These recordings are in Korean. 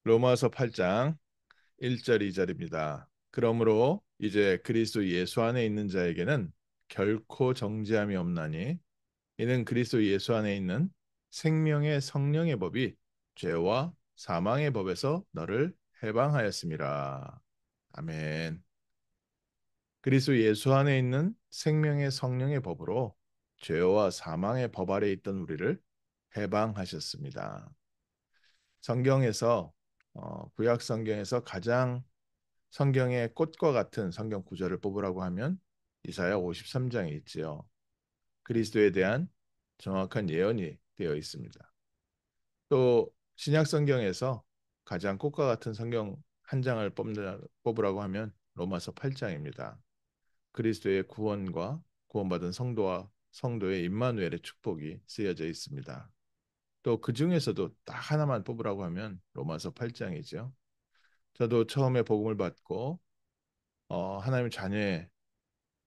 로마서 8장 1절 2절입니다. 그러므로 이제 그리스도 예수 안에 있는 자에게는 결코 정죄함이 없나니 이는 그리스도 예수 안에 있는 생명의 성령의 법이 죄와 사망의 법에서 너를 해방하였습니다. 아멘. 그리스도 예수 안에 있는 생명의 성령의 법으로 죄와 사망의 법 아래 있던 우리를 해방하셨습니다. 성경에서 구약 성경에서 가장 성경의 꽃과 같은 성경 구절을 뽑으라고 하면 이사야 53장에 있지요. 그리스도에 대한 정확한 예언이 되어 있습니다. 또 신약 성경에서 가장 꽃과 같은 성경 한 장을 뽑으라고 하면 로마서 8장입니다. 그리스도의 구원과 구원받은 성도와 성도의 임마누엘의 축복이 쓰여져 있습니다. 또 그 중에서도 딱 하나만 뽑으라고 하면 로마서 8장이죠. 저도 처음에 복음을 받고 하나님의 자녀의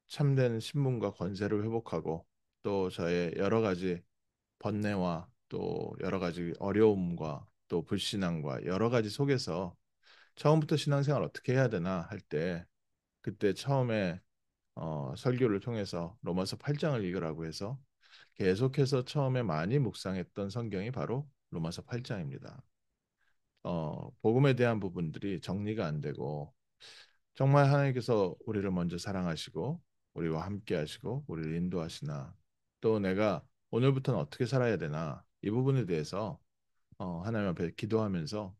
참된 신분과 권세를 회복하고 또 저의 여러 가지 번뇌와 또 여러 가지 어려움과 또 불신앙과 여러 가지 속에서 처음부터 신앙생활 어떻게 해야 되나 할 때 그때 처음에 설교를 통해서 로마서 8장을 읽으라고 해서 계속해서 처음에 많이 묵상했던 성경이 바로 로마서 8장입니다. 복음에 대한 부분들이 정리가 안 되고 정말 하나님께서 우리를 먼저 사랑하시고 우리와 함께 하시고 우리를 인도하시나 또 내가 오늘부터는 어떻게 살아야 되나 이 부분에 대해서 하나님 앞에 기도하면서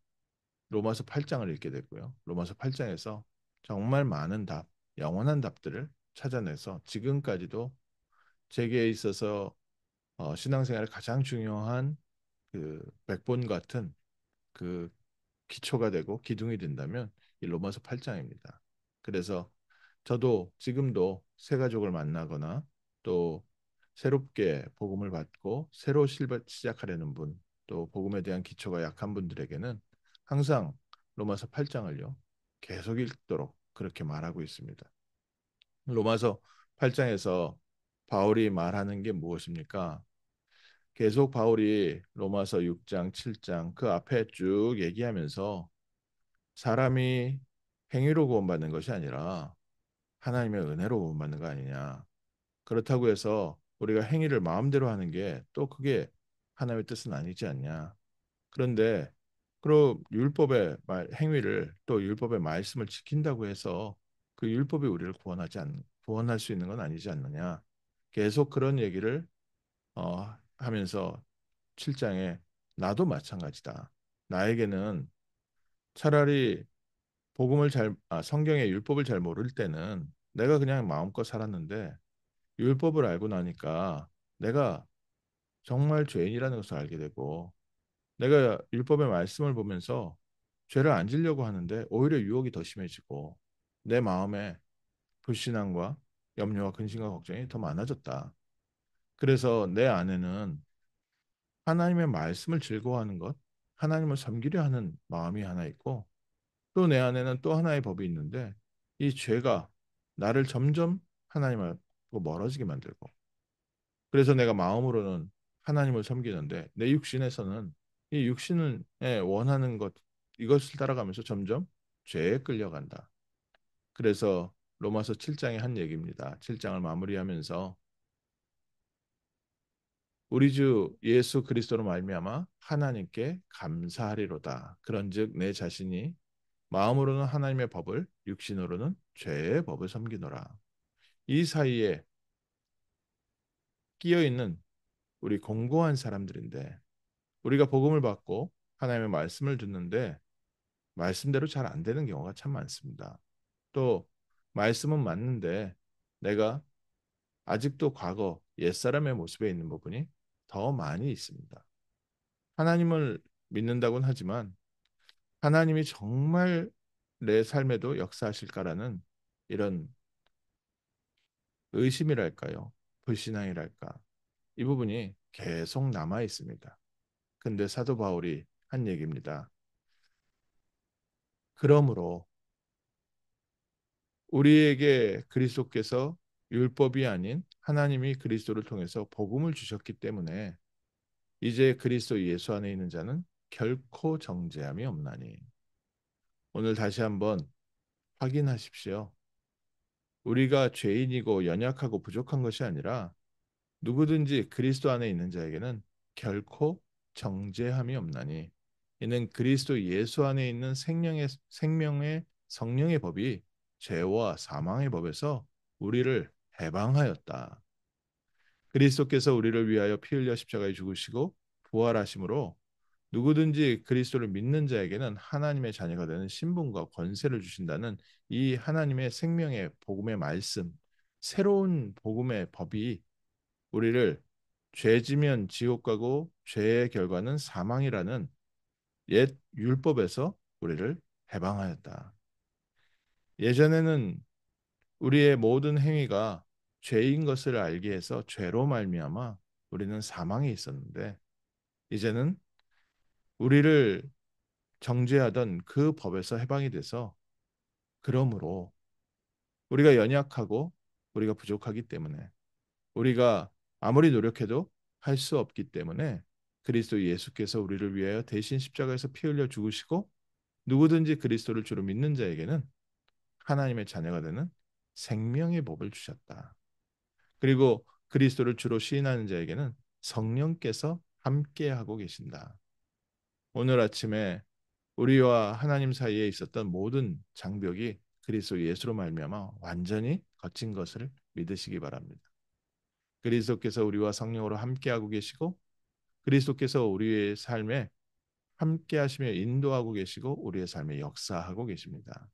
로마서 8장을 읽게 됐고요. 로마서 8장에서 정말 많은 답, 영원한 답들을 찾아내서 지금까지도 제게 있어서 신앙생활에 가장 중요한 그 백본 같은 그 기초가 되고 기둥이 된다면 이 로마서 8장입니다. 그래서 저도 지금도 새 가족을 만나거나 또 새롭게 복음을 받고 새로 시작하려는 분, 또 복음에 대한 기초가 약한 분들에게는 항상 로마서 8장을요. 계속 읽도록 그렇게 말하고 있습니다. 로마서 8장에서 바울이 말하는 게 무엇입니까? 계속 바울이 로마서 6장, 7장 그 앞에 쭉 얘기하면서 사람이 행위로 구원받는 것이 아니라 하나님의 은혜로 구원받는 거 아니냐. 그렇다고 해서 우리가 행위를 마음대로 하는 게 또 그게 하나님의 뜻은 아니지 않냐. 그런데 그럼 율법의 행위를 또 율법의 말씀을 지킨다고 해서 그 율법이 우리를 구원할 수 있는 건 아니지 않느냐. 계속 그런 얘기를 하면서 7장에 나도 마찬가지다. 나에게는 차라리 성경의 율법을 잘 모를 때는 내가 그냥 마음껏 살았는데 율법을 알고 나니까 내가 정말 죄인이라는 것을 알게 되고 내가 율법의 말씀을 보면서 죄를 안 지려고 하는데 오히려 유혹이 더 심해지고 내 마음에 불신앙과 염려와 근심과 걱정이 더 많아졌다. 그래서 내 안에는 하나님의 말씀을 즐거워하는 것, 하나님을 섬기려 하는 마음이 하나 있고 또 내 안에는 또 하나의 법이 있는데 이 죄가 나를 점점 하나님하고 멀어지게 만들고 그래서 내가 마음으로는 하나님을 섬기는데 내 육신에서는 이 육신을 원하는 것 이것을 따라가면서 점점 죄에 끌려간다. 그래서 로마서 7장의 한 얘기입니다. 7장을 마무리하면서 우리 주 예수 그리스도로 말미암아 하나님께 감사하리로다. 그런즉 내 자신이 마음으로는 하나님의 법을 육신으로는 죄의 법을 섬기노라. 이 사이에 끼어 있는 우리 공고한 사람들인데 우리가 복음을 받고 하나님의 말씀을 듣는데 말씀대로 잘 안 되는 경우가 참 많습니다. 또 말씀은 맞는데 내가 아직도 과거 옛사람의 모습에 있는 부분이 더 많이 있습니다. 하나님을 믿는다고는 하지만 하나님이 정말 내 삶에도 역사하실까라는 이런 의심이랄까요? 불신앙이랄까? 이 부분이 계속 남아 있습니다. 근데 사도 바울이 한 얘기입니다. 그러므로 우리에게 그리스도께서 율법이 아닌 하나님이 그리스도를 통해서 복음을 주셨기 때문에 이제 그리스도 예수 안에 있는 자는 결코 정죄함이 없나니. 오늘 다시 한번 확인하십시오. 우리가 죄인이고 연약하고 부족한 것이 아니라 누구든지 그리스도 안에 있는 자에게는 결코 정죄함이 없나니 이는 그리스도 예수 안에 있는 생명의 성령의 법이 죄와 사망의 법에서 우리를 해방하였다. 그리스도께서 우리를 위하여 피 흘려 십자가에 죽으시고 부활하심으로 누구든지 그리스도를 믿는 자에게는 하나님의 자녀가 되는 신분과 권세를 주신다는 이 하나님의 생명의 복음의 말씀, 새로운 복음의 법이 우리를 죄지면 지옥 가고 죄의 결과는 사망이라는 옛 율법에서 우리를 해방하였다. 예전에는 우리의 모든 행위가 죄인 것을 알게 해서 죄로 말미암아 우리는 사망에 있었는데 이제는 우리를 정죄하던 그 법에서 해방이 돼서 그러므로 우리가 연약하고 우리가 부족하기 때문에 우리가 아무리 노력해도 할 수 없기 때문에 그리스도 예수께서 우리를 위하여 대신 십자가에서 피 흘려 죽으시고 누구든지 그리스도를 주로 믿는 자에게는 하나님의 자녀가 되는 생명의 복을 주셨다. 그리고 그리스도를 주로 시인하는 자에게는 성령께서 함께하고 계신다. 오늘 아침에 우리와 하나님 사이에 있었던 모든 장벽이 그리스도 예수로 말미암아 완전히 거친 것을 믿으시기 바랍니다. 그리스도께서 우리와 성령으로 함께하고 계시고 그리스도께서 우리의 삶에 함께하시며 인도하고 계시고 우리의 삶에 역사하고 계십니다.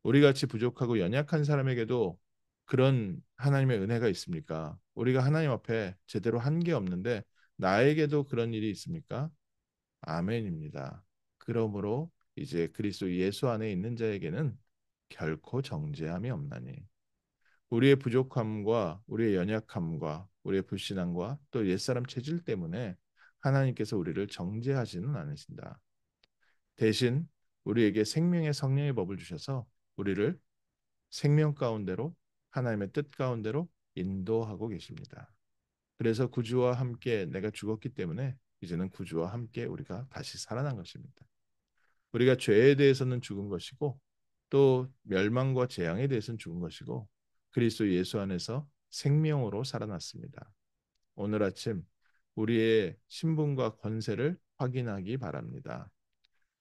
우리같이 부족하고 연약한 사람에게도 그런 하나님의 은혜가 있습니까? 우리가 하나님 앞에 제대로 한 게 없는데 나에게도 그런 일이 있습니까? 아멘입니다. 그러므로 이제 그리스도 예수 안에 있는 자에게는 결코 정죄함이 없나니 우리의 부족함과 우리의 연약함과 우리의 불신앙과 또 옛사람 체질 때문에 하나님께서 우리를 정죄하지는 않으신다. 대신 우리에게 생명의 성령의 법을 주셔서 우리를 생명 가운데로 하나님의 뜻 가운데로 인도하고 계십니다. 그래서 구주와 함께 내가 죽었기 때문에 이제는 구주와 함께 우리가 다시 살아난 것입니다. 우리가 죄에 대해서는 죽은 것이고 또 멸망과 재앙에 대해서는 죽은 것이고 그리스도 예수 안에서 생명으로 살아났습니다. 오늘 아침 우리의 신분과 권세를 확인하기 바랍니다.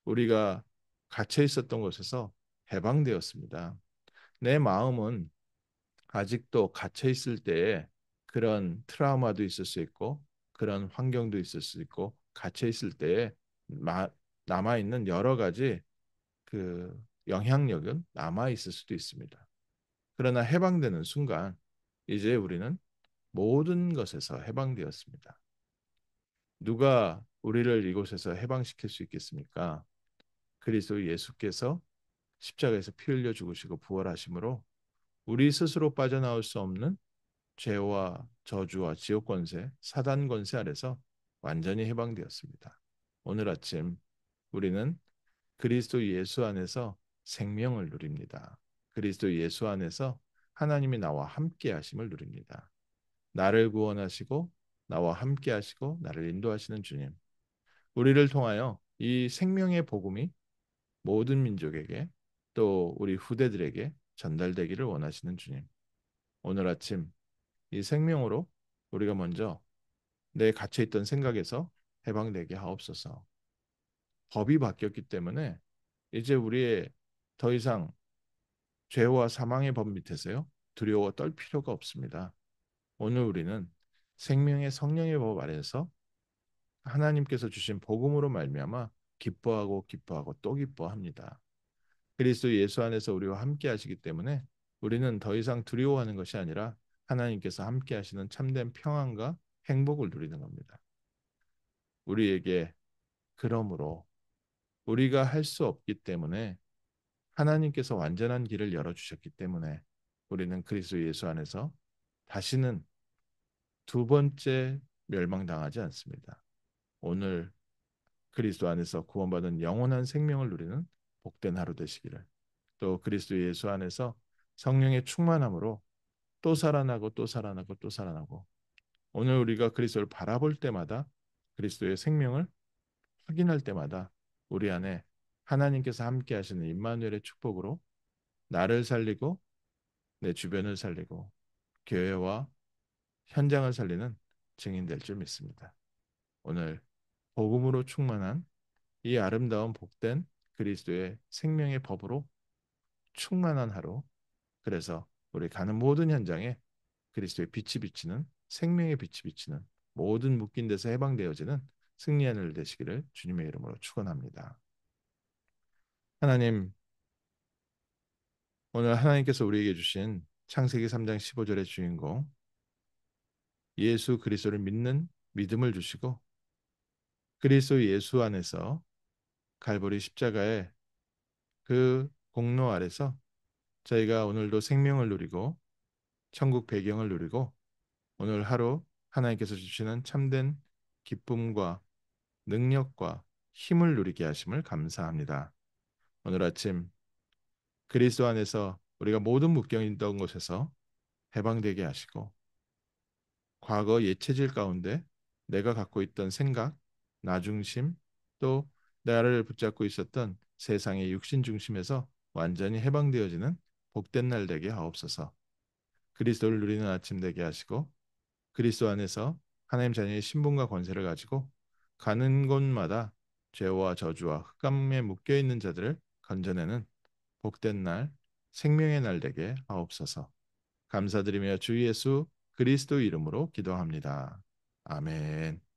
우리가 갇혀 있었던 곳에서 해방되었습니다. 내 마음은 아직도 갇혀 있을 때에 그런 트라우마도 있을 수 있고 그런 환경도 있을 수 있고 갇혀 있을 때에 남아 있는 여러 가지 그 영향력은 남아 있을 수도 있습니다. 그러나 해방되는 순간 이제 우리는 모든 것에서 해방되었습니다. 누가 우리를 이곳에서 해방시킬 수 있겠습니까? 그리스도 예수께서 십자가에서 피 흘려 죽으시고 부활하심으로 우리 스스로 빠져나올 수 없는 죄와 저주와 지옥 권세, 사단 권세 아래서 완전히 해방되었습니다. 오늘 아침 우리는 그리스도 예수 안에서 생명을 누립니다. 그리스도 예수 안에서 하나님이 나와 함께 하심을 누립니다. 나를 구원하시고 나와 함께 하시고 나를 인도하시는 주님. 우리를 통하여 이 생명의 복음이 모든 민족에게 또 우리 후대들에게 전달되기를 원하시는 주님. 오늘 아침 이 생명으로 우리가 먼저 내 갇혀 있던 생각에서 해방되게 하옵소서. 법이 바뀌었기 때문에 이제 우리의 더 이상 죄와 사망의 법 밑에서요 두려워 떨 필요가 없습니다. 오늘 우리는 생명의 성령의 법 아래에서 하나님께서 주신 복음으로 말미암아 기뻐하고 기뻐하고 또 기뻐합니다. 그리스도 예수 안에서 우리와 함께 하시기 때문에 우리는 더 이상 두려워하는 것이 아니라 하나님께서 함께 하시는 참된 평안과 행복을 누리는 겁니다. 우리에게 그러므로 우리가 할 수 없기 때문에 하나님께서 완전한 길을 열어주셨기 때문에 우리는 그리스도 예수 안에서 다시는 두 번째 멸망당하지 않습니다. 오늘 그리스도 안에서 구원받은 영원한 생명을 누리는 복된 하루 되시기를 또 그리스도 예수 안에서 성령의 충만함으로 또 살아나고 또 살아나고 또 살아나고 오늘 우리가 그리스도를 바라볼 때마다 그리스도의 생명을 확인할 때마다 우리 안에 하나님께서 함께 하시는 임마누엘의 축복으로 나를 살리고 내 주변을 살리고 교회와 현장을 살리는 증인 될 줄 믿습니다. 오늘 복음으로 충만한 이 아름다운 복된 그리스도의 생명의 법으로 충만한 하루. 그래서 우리 가는 모든 현장에 그리스도의 빛이 비치는 생명의 빛이 비치는 모든 묶인 데서 해방되어지는 승리하는 일 되시기를 주님의 이름으로 축원합니다. 하나님, 오늘 하나님께서 우리에게 주신 창세기 3장 15절의 주인공 예수 그리스도를 믿는 믿음을 주시고 그리스도 예수 안에서 갈보리 십자가의 그 공로 아래서 저희가 오늘도 생명을 누리고 천국 배경을 누리고 오늘 하루 하나님께서 주시는 참된 기쁨과 능력과 힘을 누리게 하심을 감사합니다. 오늘 아침 그리스도 안에서 우리가 모든 묶여 있던 곳에서 해방되게 하시고 과거 옛체질 가운데 내가 갖고 있던 생각, 나 중심, 또 나를 붙잡고 있었던 세상의 육신 중심에서 완전히 해방되어지는 복된 날 되게 하옵소서. 그리스도를 누리는 아침 되게 하시고 그리스도 안에서 하나님 자녀의 신분과 권세를 가지고 가는 곳마다 죄와 저주와 흑암에 묶여 있는 자들을 건져내는 복된 날, 생명의 날 되게 하옵소서. 감사드리며 주 예수 그리스도 이름으로 기도합니다. 아멘.